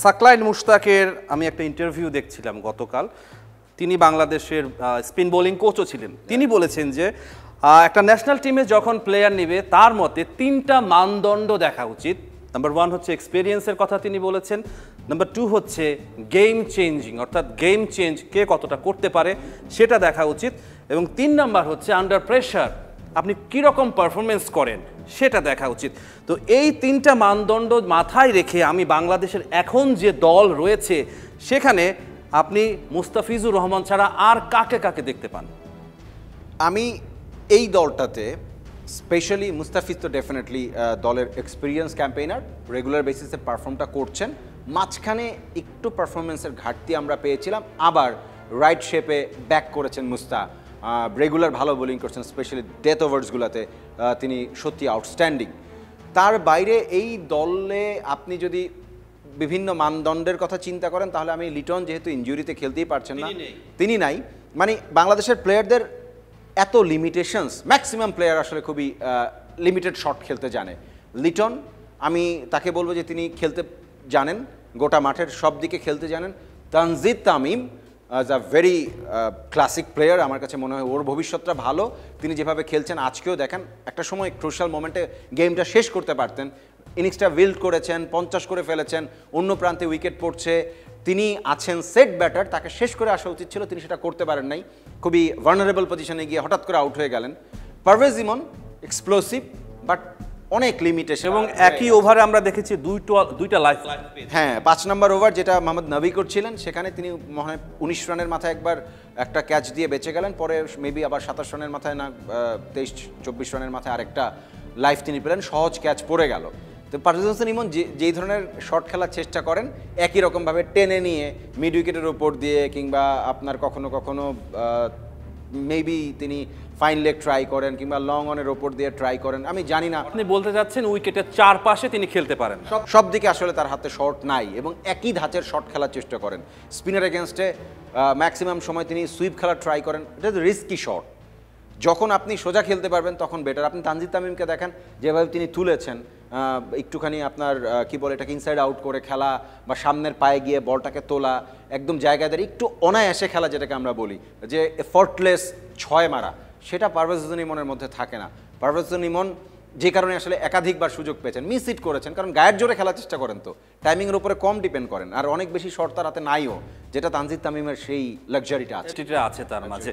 সাকলাইন মুশতাকের আমি একটা ইন্টারভিউ দেখছিলাম গতকাল। তিনি বাংলাদেশের স্পিন বোলিং কোচও ছিলেন। তিনি বলেছেন যে একটা ন্যাশনাল টিমে যখন প্লেয়ার নেবে তার মতে তিনটা মানদণ্ড দেখা উচিত। নাম্বার 1 হচ্ছে এক্সপেরিয়েন্সের কথা তিনি বলেছেন। নাম্বার 2 হচ্ছে গেম চেঞ্জিং, অর্থাৎ গেম চেঞ্জ কে কতটা করতে পারে সেটা দেখা উচিত। এবং 3 নাম্বার হচ্ছে আন্ডার প্রেশার আপনি কীরকম পারফরমেন্স করেন সেটা দেখা উচিত। তো এই তিনটা মানদণ্ড মাথায় রেখে আমি বাংলাদেশের এখন যে দল রয়েছে সেখানে আপনি মুস্তাফিজুর রহমান ছাড়া আর কাকে কাকে দেখতে পান? আমি এই দলটাতে স্পেশালি মুস্তাফিজ তো ডেফিনেটলি দলের এক্সপিরিয়েন্স ক্যাম্পেইনার, রেগুলার বেসিসে পারফর্মটা করছেন। মাঝখানে একটু পারফরমেন্সের ঘাটতি আমরা পেয়েছিলাম, আবার রাইট শেপে ব্যাক করেছেন মুস্তা, রেগুলার ভালো বোলিং করছেন, স্পেশালি ডেথ ওভার্সগুলোতে তিনি সত্যি আউটস্ট্যান্ডিং। তার বাইরে এই দলে আপনি যদি বিভিন্ন মানদণ্ডের কথা চিন্তা করেন তাহলে আমি লিটন যেহেতু ইনজুরিতে খেলতেই পারছেন না, তিনি নাই, মানে বাংলাদেশের প্লেয়ারদের এত লিমিটেশনস, ম্যাক্সিমাম প্লেয়ার আসলে খুবই লিমিটেড শট খেলতে জানে। লিটন আমি তাকে বলবো যে তিনি খেলতে জানেন, গোটা মাঠের সব দিকে খেলতে জানেন। Tanzid Tamim as a very classic player, আমার কাছে মনে হয় ওর ভবিষ্যৎটা ভালো। তিনি যেভাবে খেলছেন আজকেও দেখেন, একটা সময় ক্রুশাল মোমেন্টে গেমটা শেষ করতে পারতেন, ইনিংসটা বিল্ড করেছেন, 50 করে ফেলেছেন, অন্য প্রান্তে উইকেট পড়ছে, তিনি আছেন সেট ব্যাটার, তাকে শেষ করে আসা উচিত ছিল, তিনি সেটা করতে পারেন নাই, খুবই ভার্নারেবল পজিশনে গিয়ে হঠাৎ করে আউট হয়ে গেলেন। পারভেজ ইমন এক্সপ্লোসিভ বাট অনেক লিমিটেশন, এবং একই ওভারে আমরা দেখেছি দুইটা লাইফ। হ্যাঁ, 5 নম্বর ওভার যেটা মোহাম্মদ নবী করছিলেন সেখানে তিনি মনে হয় 19 রানের মাথায় একবার একটা ক্যাচ দিয়ে বেঁচে গেলেন, পরে মেবি আবার 27 রানের মাথায় না 23-24 রানের মাথায় আরেকটা লাইফ তিনি পেলেন, সহজ ক্যাচ পড়ে গেল। তো পারভেজ হোসেন ইমন যেই ধরনের শট খেলার চেষ্টা করেন একই রকমভাবে টেনে নিয়ে মিড উইকেটের ওপর দিয়ে, কিংবা আপনার কখনো কখনো মেবি তিনি ফাইন লেগ ট্রাই করেন, কিংবা লং অনের ওপর দিয়ে ট্রাই করেন, আমি জানি না। আপনি বলতে যাচ্ছেন উইকেটের চারপাশে তিনি খেলতে পারেন, সব দিকে আসলে তার হাতে শট নাই, এবং একই ধাঁচের শট খেলার চেষ্টা করেন। স্পিনার এগেনস্টে ম্যাক্সিমাম সময় তিনি সুইপ খেলার ট্রাই করেন, এটা রিস্কি শট। যখন আপনি সোজা খেলতে পারবেন তখন বেটার। আপনি তানজিদ তামিমকে দেখেন যেভাবে তিনি তুলেছেন, একটুখানি আপনার কি বলে এটাকে ইনসাইড আউট করে খেলা, বা সামনের পায়ে গিয়ে বলটাকে তোলা, একদম জায়গায় দাঁড়িয়ে একটু অনায়াসে খেলা, যেটাকে আমরা বলি যে এফর্টলেস 6 মারা, সেটা পারভেজ হোসেন ইমনের মধ্যে থাকে না। পারভেজ হোসেন ইমন যে কারণে আসলে একাধিকবার সুযোগ পেয়েছেন, মিস হিট করেছেন, কারণ গায়ের জোরে খেলার চেষ্টা করেন, তো টাইমিংয়ের উপরে কম ডিপেন্ড করেন, আর অনেক বেশি শট তার হাতে নাইও, যেটা তানজিদ তামিমের সেই লাক্সারিটা আছে তার মাঝে।